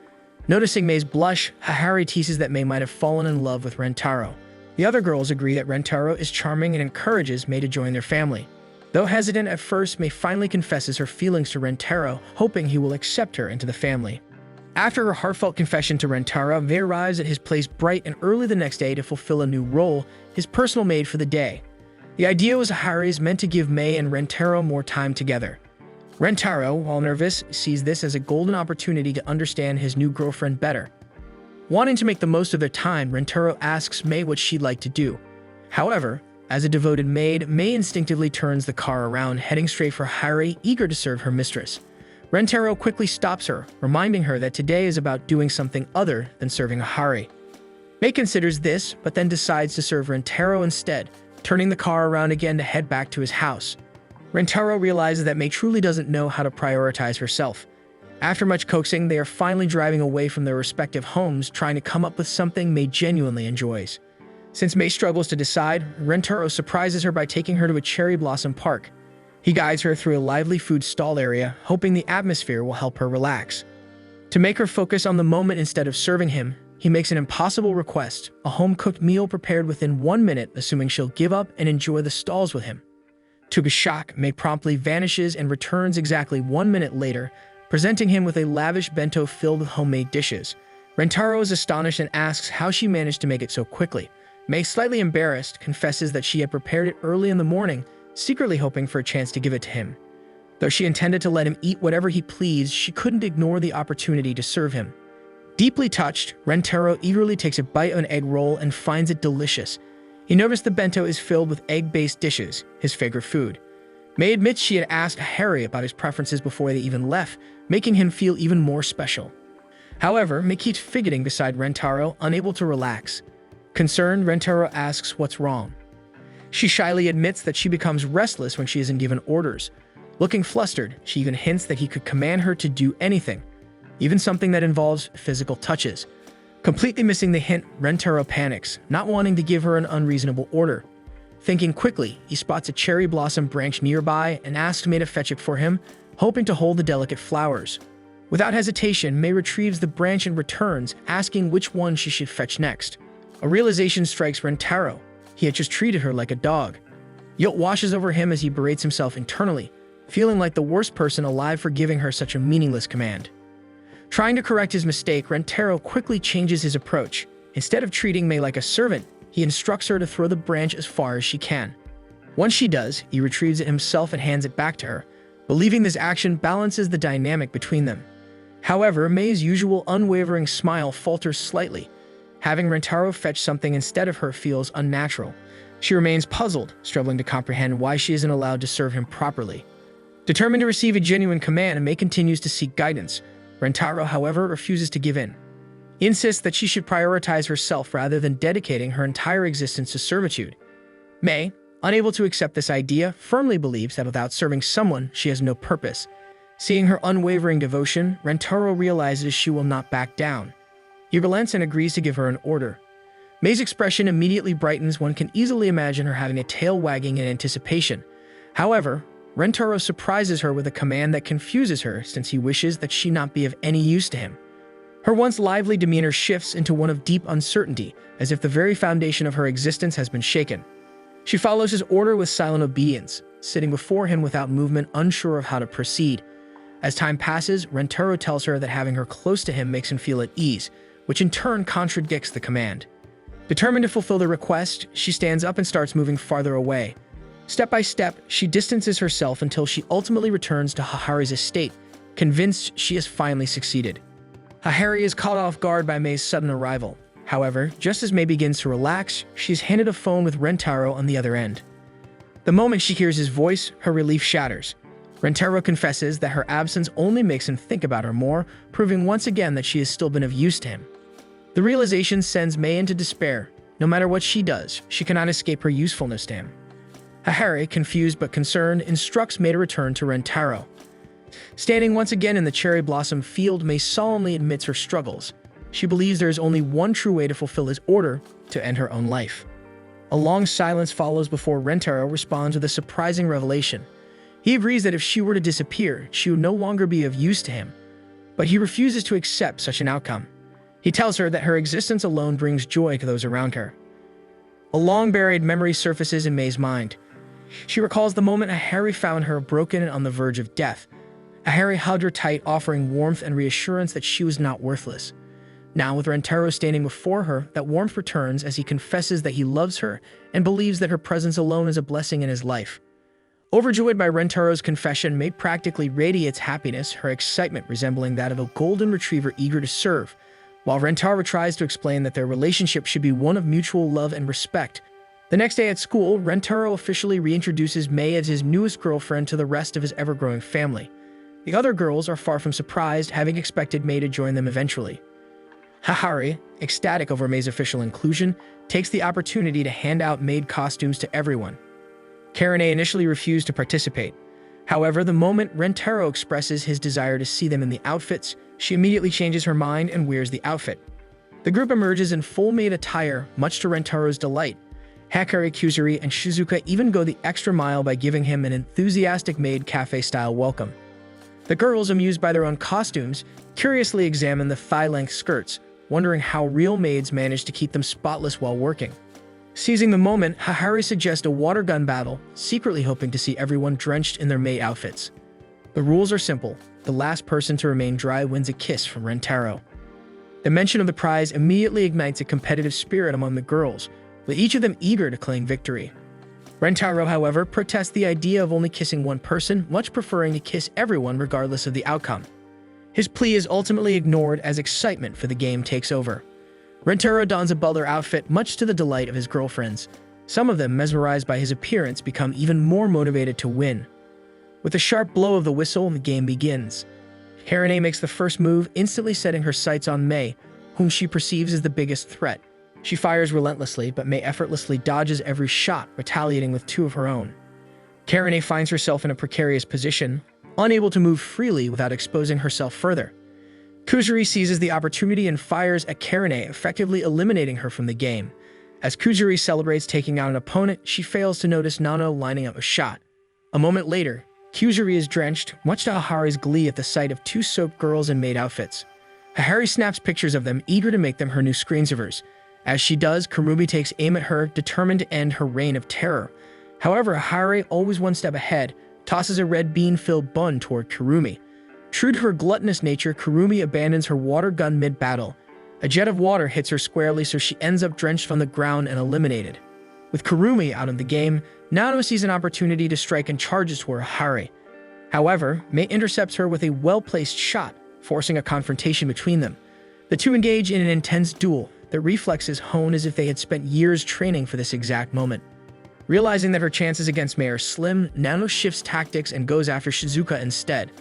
Noticing Mei's blush, Hahari teases that Mei might have fallen in love with Rentaro. The other girls agree that Rentaro is charming and encourages Mei to join their family. Though hesitant at first, Mei finally confesses her feelings to Rentaro, hoping he will accept her into the family. After her heartfelt confession to Rentaro, Mei arrives at his place bright and early the next day to fulfill a new role, his personal maid for the day. The idea was Hahari's meant to give Mei and Rentaro more time together. Rentaro, while nervous, sees this as a golden opportunity to understand his new girlfriend better. Wanting to make the most of their time, Rentaro asks Mei what she'd like to do. However, as a devoted maid, Mei instinctively turns the car around, heading straight for Hahari, eager to serve her mistress. Rentaro quickly stops her, reminding her that today is about doing something other than serving Hahari. Mei considers this, but then decides to serve Rentaro instead, turning the car around again to head back to his house. Rentaro realizes that Mei truly doesn't know how to prioritize herself. After much coaxing, they are finally driving away from their respective homes, trying to come up with something Mei genuinely enjoys. Since Mei struggles to decide, Rentaro surprises her by taking her to a cherry blossom park. He guides her through a lively food stall area, hoping the atmosphere will help her relax. To make her focus on the moment instead of serving him, he makes an impossible request, a home-cooked meal prepared within 1 minute, assuming she'll give up and enjoy the stalls with him. To his shock, Mei promptly vanishes and returns exactly 1 minute later, presenting him with a lavish bento filled with homemade dishes. Rentaro is astonished and asks how she managed to make it so quickly. Mei, slightly embarrassed, confesses that she had prepared it early in the morning, secretly hoping for a chance to give it to him. Though she intended to let him eat whatever he pleased, she couldn't ignore the opportunity to serve him. Deeply touched, Rentaro eagerly takes a bite of an egg roll and finds it delicious. He noticed the bento is filled with egg-based dishes, his favorite food. Mei admits she had asked Harry about his preferences before they even left, making him feel even more special. However, Mei keeps fidgeting beside Rentaro, unable to relax. Concerned, Rentaro asks what's wrong. She shyly admits that she becomes restless when she isn't given orders. Looking flustered, she even hints that he could command her to do anything, even something that involves physical touches. Completely missing the hint, Rentaro panics, not wanting to give her an unreasonable order. Thinking quickly, he spots a cherry blossom branch nearby and asks Mei to fetch it for him, hoping to hold the delicate flowers. Without hesitation, Mei retrieves the branch and returns, asking which one she should fetch next. A realization strikes Rentaro. He had just treated her like a dog. Guilt washes over him as he berates himself internally, feeling like the worst person alive for giving her such a meaningless command. Trying to correct his mistake, Rentaro quickly changes his approach. Instead of treating Mei like a servant, he instructs her to throw the branch as far as she can. Once she does, he retrieves it himself and hands it back to her, believing this action balances the dynamic between them. However, Mei's usual unwavering smile falters slightly. Having Rentaro fetch something instead of her feels unnatural. She remains puzzled, struggling to comprehend why she isn't allowed to serve him properly. Determined to receive a genuine command, Mei continues to seek guidance. Rentaro, however, refuses to give in. He insists that she should prioritize herself rather than dedicating her entire existence to servitude. Mei, unable to accept this idea, firmly believes that without serving someone, she has no purpose. Seeing her unwavering devotion, Rentaro realizes she will not back down. He relents and agrees to give her an order. Mei's expression immediately brightens. One can easily imagine her having a tail wagging in anticipation. However, Rentaro surprises her with a command that confuses her since he wishes that she not be of any use to him. Her once lively demeanor shifts into one of deep uncertainty, as if the very foundation of her existence has been shaken. She follows his order with silent obedience, sitting before him without movement, unsure of how to proceed. As time passes, Rentaro tells her that having her close to him makes him feel at ease, which in turn contradicts the command. Determined to fulfill the request, she stands up and starts moving farther away. Step by step, she distances herself until she ultimately returns to Hahari's estate, convinced she has finally succeeded. Hahari is caught off guard by Mei's sudden arrival. However, just as Mei begins to relax, she is handed a phone with Rentaro on the other end. The moment she hears his voice, her relief shatters. Rentaro confesses that her absence only makes him think about her more, proving once again that she has still been of use to him. The realization sends Mei into despair. No matter what she does, she cannot escape her usefulness to him. Hahari, confused but concerned, instructs Mei to return to Rentaro. Standing once again in the cherry blossom field, Mei solemnly admits her struggles. She believes there is only one true way to fulfill his order, to end her own life. A long silence follows before Rentaro responds with a surprising revelation. He agrees that if she were to disappear, she would no longer be of use to him. But he refuses to accept such an outcome. He tells her that her existence alone brings joy to those around her. A long-buried memory surfaces in Mei's mind. She recalls the moment Hahari found her broken and on the verge of death. Hahari hugged her tight, offering warmth and reassurance that she was not worthless. Now, with Rentaro standing before her, that warmth returns as he confesses that he loves her and believes that her presence alone is a blessing in his life. Overjoyed by Rentaro's confession, Mei practically radiates happiness, her excitement resembling that of a golden retriever eager to serve, while Rentaro tries to explain that their relationship should be one of mutual love and respect. The next day at school, Rentaro officially reintroduces Mei as his newest girlfriend to the rest of his ever-growing family. The other girls are far from surprised, having expected Mei to join them eventually. Hahari, ecstatic over Mei's official inclusion, takes the opportunity to hand out maid costumes to everyone. Karine initially refused to participate. However, the moment Rentaro expresses his desire to see them in the outfits, she immediately changes her mind and wears the outfit. The group emerges in full maid attire, much to Rentaro's delight. Hikari, Kuzuri, and Shizuka even go the extra mile by giving him an enthusiastic maid cafe-style welcome. The girls, amused by their own costumes, curiously examine the thigh-length skirts, wondering how real maids manage to keep them spotless while working. Seizing the moment, Hahari suggests a water gun battle, secretly hoping to see everyone drenched in their maid outfits. The rules are simple. The last person to remain dry wins a kiss from Rentaro. The mention of the prize immediately ignites a competitive spirit among the girls, with each of them eager to claim victory. Rentaro, however, protests the idea of only kissing one person, much preferring to kiss everyone regardless of the outcome. His plea is ultimately ignored as excitement for the game takes over. Rentaro dons a butler outfit, much to the delight of his girlfriends. Some of them, mesmerized by his appearance, become even more motivated to win. With a sharp blow of the whistle, the game begins. Karine makes the first move, instantly setting her sights on Mei, whom she perceives as the biggest threat. She fires relentlessly, but Mei effortlessly dodges every shot, retaliating with two of her own. Karine finds herself in a precarious position, unable to move freely without exposing herself further. Kuzuri seizes the opportunity and fires at Karine, effectively eliminating her from the game. As Kuzuri celebrates taking out an opponent, she fails to notice Nano lining up a shot. A moment later, Kuzuri is drenched, much to Hahari's glee at the sight of two soaked girls in maid outfits. Hahari snaps pictures of them, eager to make them her new screensavers. As she does, Kurumi takes aim at her, determined to end her reign of terror. However, Hahari, always one step ahead, tosses a red bean-filled bun toward Kurumi. True to her gluttonous nature, Kurumi abandons her water gun mid-battle. A jet of water hits her squarely, so she ends up drenched on the ground and eliminated. With Kurumi out of the game, Nano sees an opportunity to strike and charges toward Hahari. However, Mei intercepts her with a well-placed shot, forcing a confrontation between them. The two engage in an intense duel. Their reflexes hone as if they had spent years training for this exact moment. Realizing that her chances against Mei are slim, Nano shifts tactics and goes after Shizuka instead.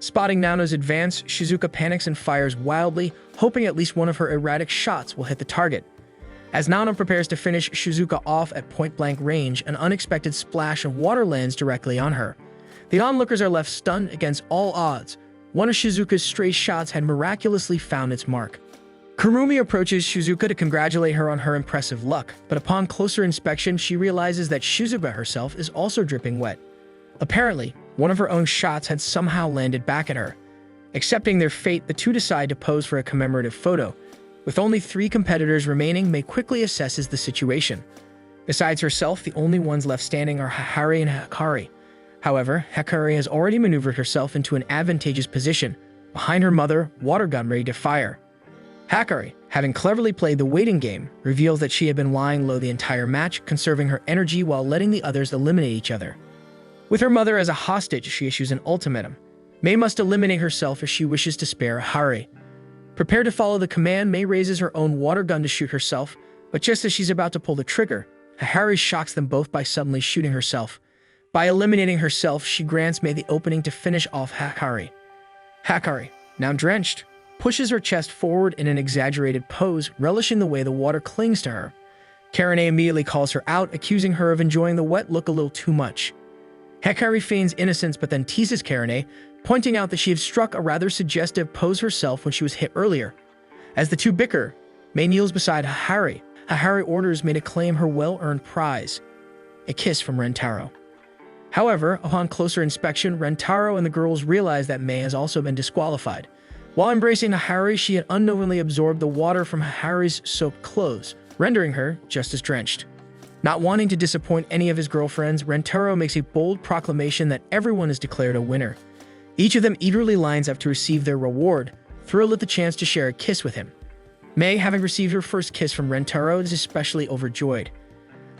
Spotting Nano's advance, Shizuka panics and fires wildly, hoping at least one of her erratic shots will hit the target. As Nano prepares to finish Shizuka off at point-blank range, an unexpected splash of water lands directly on her. The onlookers are left stunned against all odds. One of Shizuka's stray shots had miraculously found its mark. Kurumi approaches Shizuka to congratulate her on her impressive luck, but upon closer inspection, she realizes that Shizuka herself is also dripping wet. Apparently, one of her own shots had somehow landed back at her. Accepting their fate, the two decide to pose for a commemorative photo. With only 3 competitors remaining, Mei quickly assesses the situation. Besides herself, the only ones left standing are Hahari and Hikari. However, Hikari has already maneuvered herself into an advantageous position, behind her mother, water gun ready to fire. Hikari, having cleverly played the waiting game, reveals that she had been lying low the entire match, conserving her energy while letting the others eliminate each other. With her mother as a hostage, she issues an ultimatum. Mei must eliminate herself if she wishes to spare Hahari. Prepared to follow the command, May raises her own water gun to shoot herself, but just as she's about to pull the trigger, Hakari shocks them both by suddenly shooting herself. By eliminating herself, she grants May the opening to finish off Hakari. Hakari, now drenched, pushes her chest forward in an exaggerated pose, relishing the way the water clings to her. Karine immediately calls her out, accusing her of enjoying the wet look a little too much. Hakari feigns innocence but then teases Karine, pointing out that she had struck a rather suggestive pose herself when she was hit earlier. As the two bicker, May kneels beside Hakari. Hakari orders May to claim her well-earned prize, a kiss from Rentaro. However, upon closer inspection, Rentaro and the girls realize that May has also been disqualified. While embracing Hakari, she had unknowingly absorbed the water from Hakari's soaked clothes, rendering her just as drenched. Not wanting to disappoint any of his girlfriends, Rentaro makes a bold proclamation that everyone is declared a winner. Each of them eagerly lines up to receive their reward, thrilled at the chance to share a kiss with him. May, having received her first kiss from Rentaro, is especially overjoyed.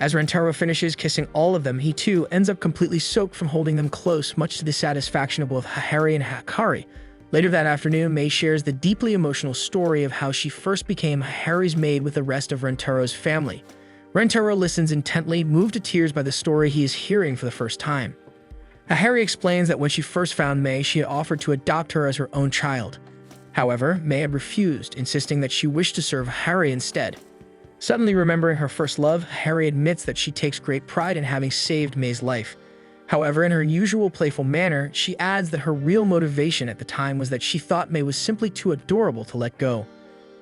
As Rentaro finishes kissing all of them, he too ends up completely soaked from holding them close, much to the satisfaction of both Hakari and Hakari. Later that afternoon, May shares the deeply emotional story of how she first became Hakari's maid with the rest of Rentaro's family. Rentaro listens intently, moved to tears by the story he is hearing for the first time. Hakari explains that when she first found May, she had offered to adopt her as her own child. However, May had refused, insisting that she wished to serve Hakari instead. Suddenly remembering her first love, Hakari admits that she takes great pride in having saved May's life. However, in her usual playful manner, she adds that her real motivation at the time was that she thought May was simply too adorable to let go.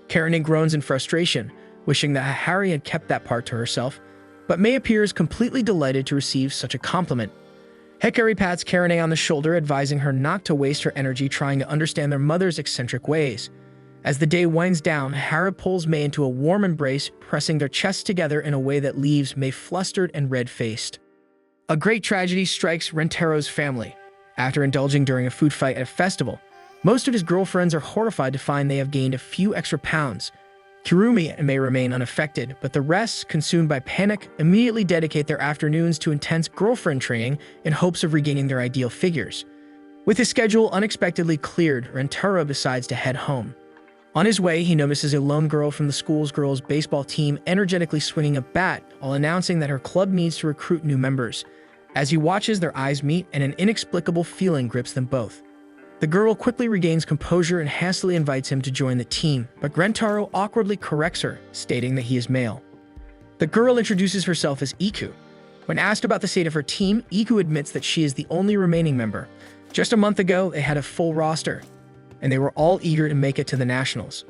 Karine groans in frustration, wishing that Hakari had kept that part to herself, but May appears completely delighted to receive such a compliment. Hakari pats Karine on the shoulder, advising her not to waste her energy trying to understand their mother's eccentric ways. As the day winds down, Hakari pulls May into a warm embrace, pressing their chests together in a way that leaves May flustered and red-faced. A great tragedy strikes Rentaro's family. After indulging during a food fight at a festival, most of his girlfriends are horrified to find they have gained a few extra pounds. Kirumi may remain unaffected, but the rest, consumed by panic, immediately dedicate their afternoons to intense girlfriend training in hopes of regaining their ideal figures. With his schedule unexpectedly cleared, Rentaro decides to head home. On his way, he notices a lone girl from the school's girls' baseball team energetically swinging a bat while announcing that her club needs to recruit new members. As he watches, their eyes meet and an inexplicable feeling grips them both. The girl quickly regains composure and hastily invites him to join the team, but Rentaro awkwardly corrects her, stating that he is male. The girl introduces herself as Iku. When asked about the state of her team, Iku admits that she is the only remaining member. Just a month ago, they had a full roster, and they were all eager to make it to the Nationals.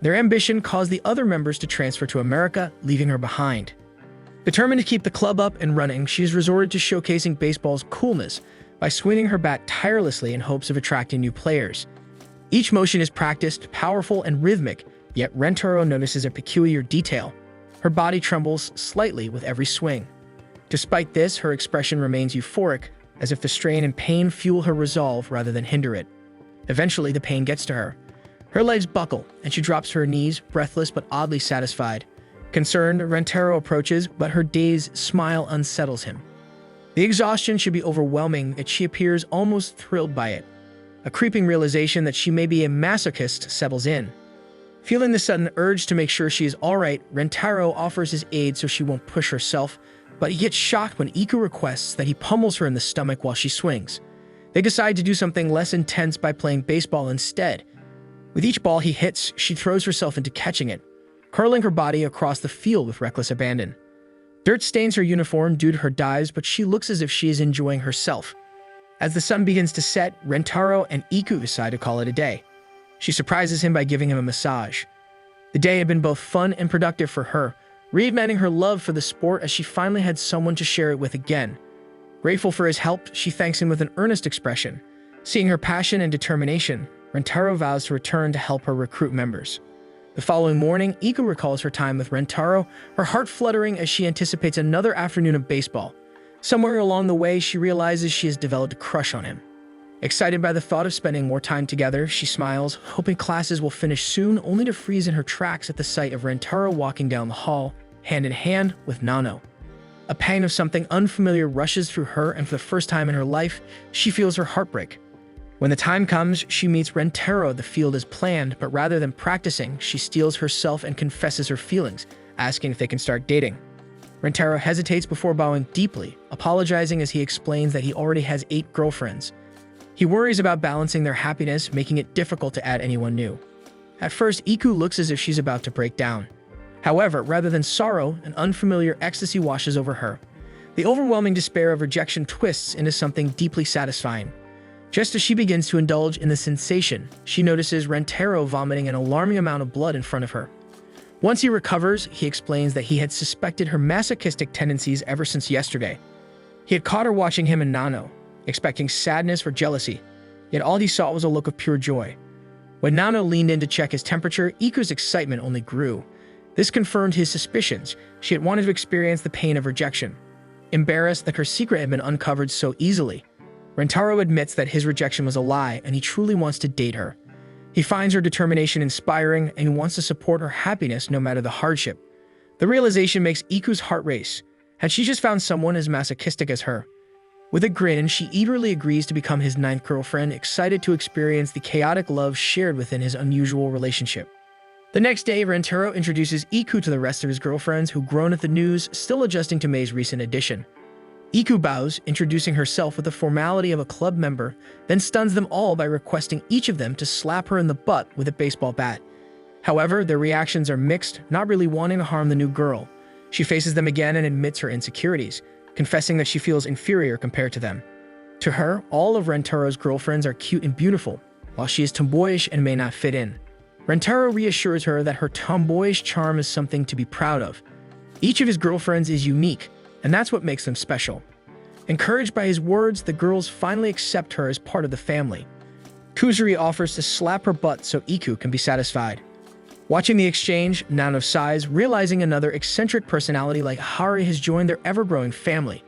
Their ambition caused the other members to transfer to America, leaving her behind. Determined to keep the club up and running, she has resorted to showcasing baseball's coolness by swinging her bat tirelessly in hopes of attracting new players. Each motion is practiced, powerful, and rhythmic, yet Rentaro notices a peculiar detail. Her body trembles slightly with every swing. Despite this, her expression remains euphoric, as if the strain and pain fuel her resolve rather than hinder it. Eventually, the pain gets to her. Her legs buckle, and she drops to her knees, breathless but oddly satisfied. Concerned, Rentaro approaches, but her dazed smile unsettles him. The exhaustion should be overwhelming, yet she appears almost thrilled by it. A creeping realization that she may be a masochist settles in. Feeling the sudden urge to make sure she is alright, Rentaro offers his aid so she won't push herself, but he gets shocked when Iku requests that he pummels her in the stomach while she swings. They decide to do something less intense by playing baseball instead. With each ball he hits, she throws herself into catching it, curling her body across the field with reckless abandon. Dirt stains her uniform due to her dives, but she looks as if she is enjoying herself. As the sun begins to set, Rentaro and Iku decide to call it a day. She surprises him by giving him a massage. The day had been both fun and productive for her, reigniting her love for the sport as she finally had someone to share it with again. Grateful for his help, she thanks him with an earnest expression. Seeing her passion and determination, Rentaro vows to return to help her recruit members. The following morning, Iku recalls her time with Rentaro, her heart fluttering as she anticipates another afternoon of baseball. Somewhere along the way, she realizes she has developed a crush on him. Excited by the thought of spending more time together, she smiles, hoping classes will finish soon, only to freeze in her tracks at the sight of Rentaro walking down the hall, hand in hand with Nano. A pang of something unfamiliar rushes through her, and for the first time in her life, she feels her heart break. When the time comes, she meets Rentaro the field as planned, but rather than practicing, she steals herself and confesses her feelings, asking if they can start dating. Rentaro hesitates before bowing deeply, apologizing as he explains that he already has 8 girlfriends. He worries about balancing their happiness, making it difficult to add anyone new. At first, Iku looks as if she's about to break down. However, rather than sorrow, an unfamiliar ecstasy washes over her. The overwhelming despair of rejection twists into something deeply satisfying. Just as she begins to indulge in the sensation, she notices Rentaro vomiting an alarming amount of blood in front of her. Once he recovers, he explains that he had suspected her masochistic tendencies ever since yesterday. He had caught her watching him and Nano, expecting sadness or jealousy, yet all he saw was a look of pure joy. When Nano leaned in to check his temperature, Iku's excitement only grew. This confirmed his suspicions. She had wanted to experience the pain of rejection. Embarrassed that her secret had been uncovered so easily, Rentaro admits that his rejection was a lie and he truly wants to date her. He finds her determination inspiring and he wants to support her happiness no matter the hardship. The realization makes Iku's heart race. Had she just found someone as masochistic as her? With a grin, she eagerly agrees to become his 9th girlfriend, excited to experience the chaotic love shared within his unusual relationship. The next day, Rentaro introduces Iku to the rest of his girlfriends who groan at the news, still adjusting to Mei's recent addition. Iku bows, introducing herself with the formality of a club member, then stuns them all by requesting each of them to slap her in the butt with a baseball bat. However, their reactions are mixed, not really wanting to harm the new girl. She faces them again and admits her insecurities, confessing that she feels inferior compared to them. To her, all of Rentaro's girlfriends are cute and beautiful, while she is tomboyish and may not fit in. Rentaro reassures her that her tomboyish charm is something to be proud of. Each of his girlfriends is unique, and that's what makes them special. Encouraged by his words, the girls finally accept her as part of the family. Kuzuri offers to slap her butt so Iku can be satisfied. Watching the exchange, Nano sighs, realizing another eccentric personality like Hari has joined their ever-growing family.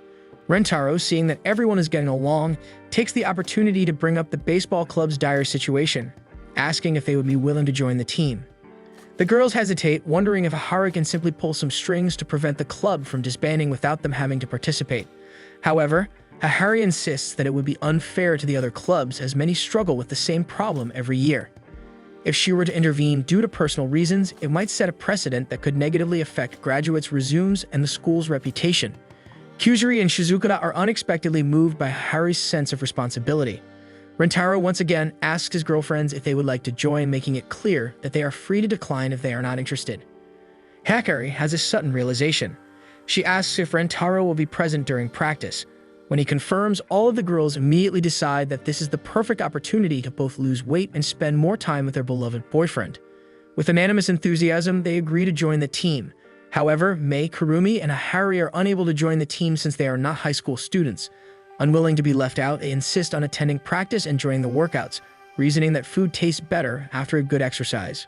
Rentaro, seeing that everyone is getting along, takes the opportunity to bring up the baseball club's dire situation, asking if they would be willing to join the team. The girls hesitate, wondering if Hari can simply pull some strings to prevent the club from disbanding without them having to participate. However, Hari insists that it would be unfair to the other clubs as many struggle with the same problem every year. If she were to intervene due to personal reasons, it might set a precedent that could negatively affect graduates' resumes and the school's reputation. Kuzuri and Shizukura are unexpectedly moved by Hari's sense of responsibility. Rentaro once again asks his girlfriends if they would like to join, making it clear that they are free to decline if they are not interested. Hakari has a sudden realization. She asks if Rentaro will be present during practice. When he confirms, all of the girls immediately decide that this is the perfect opportunity to both lose weight and spend more time with their beloved boyfriend. With unanimous enthusiasm, they agree to join the team. However, Mei, Kurumi, and Hari are unable to join the team since they are not high school students. Unwilling to be left out, they insist on attending practice and joining the workouts, reasoning that food tastes better after a good exercise.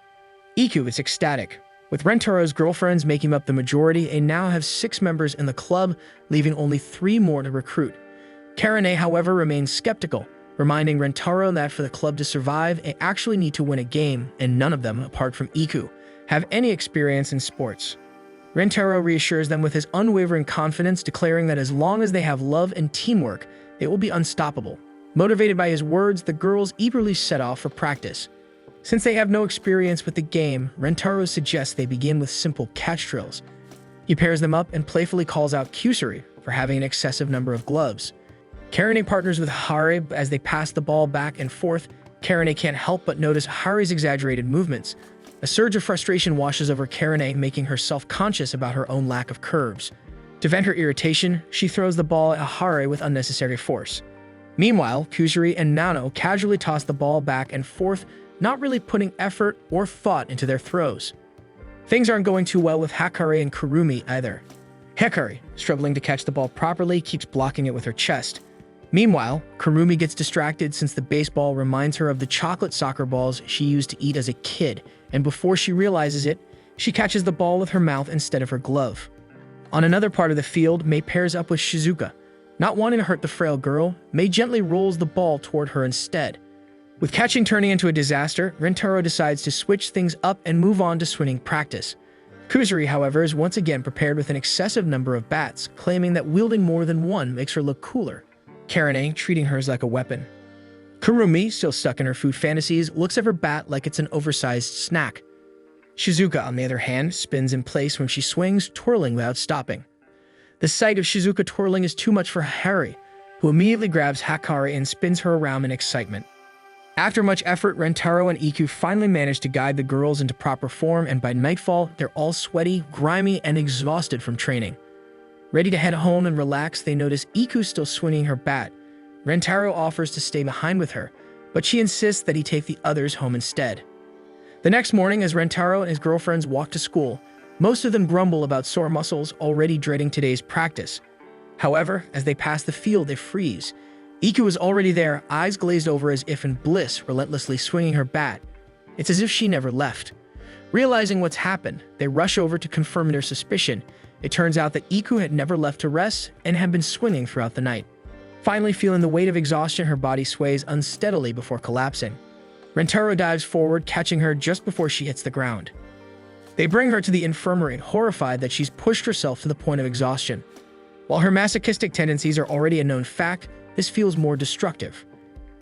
Iku is ecstatic. With Rentaro's girlfriends making up the majority, they now have 6 members in the club, leaving only 3 more to recruit. Karane, however, remains skeptical, reminding Rentaro that for the club to survive, they actually need to win a game, and none of them, apart from Iku, have any experience in sports. Rentaro reassures them with his unwavering confidence, declaring that as long as they have love and teamwork, they will be unstoppable. Motivated by his words, the girls eagerly set off for practice. Since they have no experience with the game, Rentaro suggests they begin with simple catch drills. He pairs them up and playfully calls out Kusuri for having an excessive number of gloves. Karane partners with Hari as they pass the ball back and forth. Karane can't help but notice Hari's exaggerated movements. A surge of frustration washes over Karane, making her self-conscious about her own lack of curves. To vent her irritation, she throws the ball at Hari with unnecessary force. Meanwhile, Kusuri and Nano casually toss the ball back and forth, not really putting effort or thought into their throws. Things aren't going too well with Hakari and Kurumi either. Hakari, struggling to catch the ball properly, keeps blocking it with her chest. Meanwhile, Kurumi gets distracted since the baseball reminds her of the chocolate soccer balls she used to eat as a kid, and before she realizes it, she catches the ball with her mouth instead of her glove. On another part of the field, Mei pairs up with Shizuka. Not wanting to hurt the frail girl, Mei gently rolls the ball toward her instead. With catching turning into a disaster, Rentaro decides to switch things up and move on to swinging practice. Kusuri, however, is once again prepared with an excessive number of bats, claiming that wielding more than one makes her look cooler. Karane treating hers like a weapon. Kurumi, still stuck in her food fantasies, looks at her bat like it's an oversized snack. Shizuka, on the other hand, spins in place when she swings, twirling without stopping. The sight of Shizuka twirling is too much for Harry, who immediately grabs Hakari and spins her around in excitement. After much effort, Rentaro and Iku finally manage to guide the girls into proper form, and by nightfall, they're all sweaty, grimy, and exhausted from training. Ready to head home and relax, they notice Iku still swinging her bat. Rentaro offers to stay behind with her, but she insists that he take the others home instead. The next morning, as Rentaro and his girlfriends walk to school, most of them grumble about sore muscles, already dreading today's practice. However, as they pass the field, they freeze. Iku is already there, eyes glazed over as if in bliss, relentlessly swinging her bat. It's as if she never left. Realizing what's happened, they rush over to confirm their suspicion. It turns out that Iku had never left to rest and had been swinging throughout the night. Finally, feeling the weight of exhaustion, her body sways unsteadily before collapsing. Rentaro dives forward, catching her just before she hits the ground. They bring her to the infirmary, horrified that she's pushed herself to the point of exhaustion. While her masochistic tendencies are already a known fact, this feels more destructive.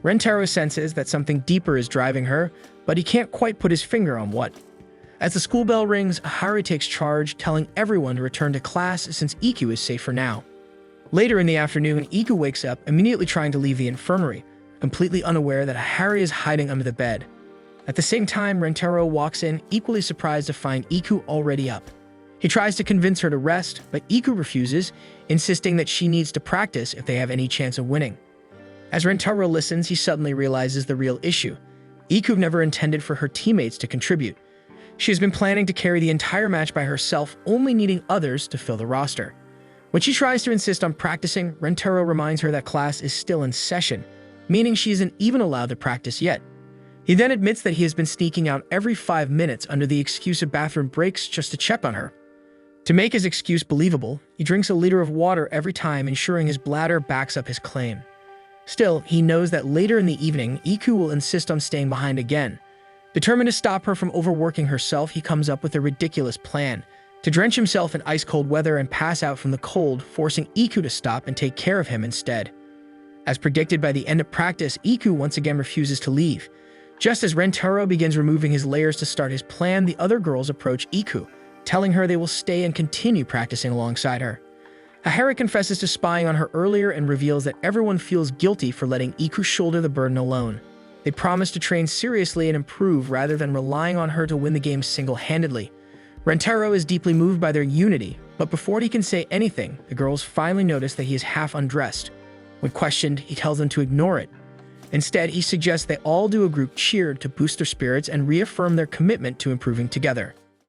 Rentaro senses that something deeper is driving her, but he can't quite put his finger on what. As the school bell rings, Ahari takes charge, telling everyone to return to class since Iku is safe for now. Later in the afternoon, Iku wakes up, immediately trying to leave the infirmary, completely unaware that Ahari is hiding under the bed. At the same time, Rentaro walks in, equally surprised to find Iku already up. He tries to convince her to rest, but Iku refuses, insisting that she needs to practice if they have any chance of winning. As Rentaro listens, he suddenly realizes the real issue. Iku never intended for her teammates to contribute. She has been planning to carry the entire match by herself, only needing others to fill the roster. When she tries to insist on practicing, Rentaro reminds her that class is still in session, meaning she isn't even allowed to practice yet. He then admits that he has been sneaking out every 5 minutes under the excuse of bathroom breaks just to check on her. To make his excuse believable, he drinks a liter of water every time, ensuring his bladder backs up his claim. Still, he knows that later in the evening, Iku will insist on staying behind again. Determined to stop her from overworking herself, he comes up with a ridiculous plan: to drench himself in ice-cold weather and pass out from the cold, forcing Iku to stop and take care of him instead. As predicted, by the end of practice, Iku once again refuses to leave. Just as Rentaro begins removing his layers to start his plan, the other girls approach Iku, telling her they will stay and continue practicing alongside her. Ahari confesses to spying on her earlier and reveals that everyone feels guilty for letting Iku shoulder the burden alone. They promise to train seriously and improve rather than relying on her to win the game single-handedly. Rentaro is deeply moved by their unity, but before he can say anything, the girls finally notice that he is half undressed. When questioned, he tells them to ignore it. Instead, he suggests they all do a group cheer to boost their spirits and reaffirm their commitment to improving together.